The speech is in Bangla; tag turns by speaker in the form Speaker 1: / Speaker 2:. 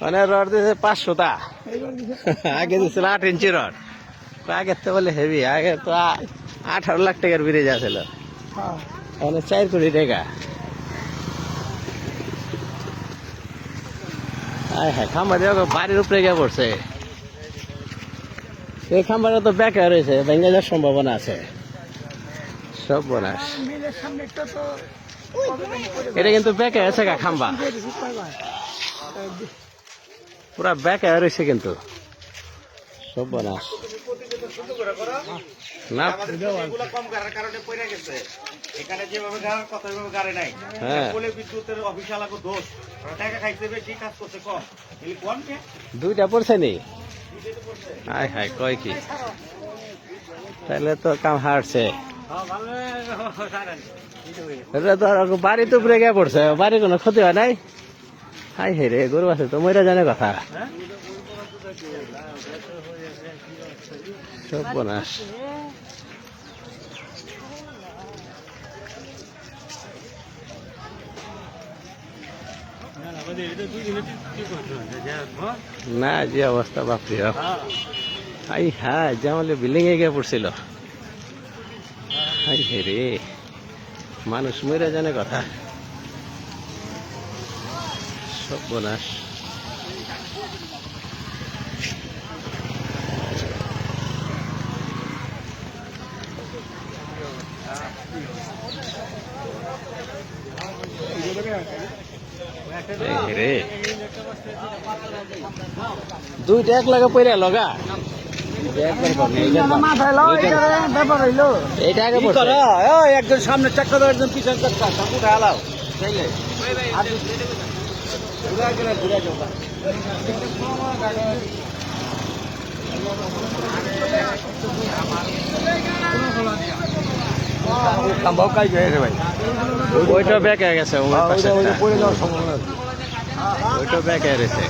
Speaker 1: মানে রড দিয়েছে 500টা, আগে দিয়েছিল 8 ইঞ্চি রড। আগের তো বলে হেভি, আগে তো 18 লাখ টাকার ব্রিজ আছিল, মানে 4 কোটি টাকা। হ্যাঁ, খাম্বা দিয়ে বাড়ির উপরে গিয়ে পড়ছে। এই খাম্বাটা তো বেঁকে রয়েছে, ভেঙে যাওয়ার সম্ভাবনা আছে। সব বোনাস, এটা কিন্তু বেঁকে আছে গা খাম্বা, পুরা বেঁকে রয়েছে কিন্তু। সব বোনাস না,
Speaker 2: এখানে যেভাবে গাড়ার কথা ওইভাবে গাড়ে নাই। বলে বিদ্যুতের অফিসালাকে দোষ, টাকা খাইতে বেশি, কাজ করতে কম। কম কে
Speaker 1: 2টা পড়ছে নি? হায় হায়, কয় কি? তাহলে তো কাম হারছে। বাড়ি তো উপরে গিয়ে পড়ছে, বাড়ি কোনো ক্ষতি হয় নাই? হাই হে রে, গরু আছে তো মইরা জানে কথা। সব বোনাস। না, যে অবস্থা বাপরি বাপ। হাই হ্যাঁ, জামালে বিল্ডিং এ গিয়ে পড়ছিল। হাই হে রে, মানুষ মইরা জানে কথা। সব বোনাস। রে 2টা এক লাগে পইরা লগা,
Speaker 2: একজন সামনে চাক্কা দাও, একজন পিছনে চাক্কা, চাকু ঢালাও চাইলে।
Speaker 1: ওইটা বেঁকে গেছে, ওইটা বেঁকে গেছে।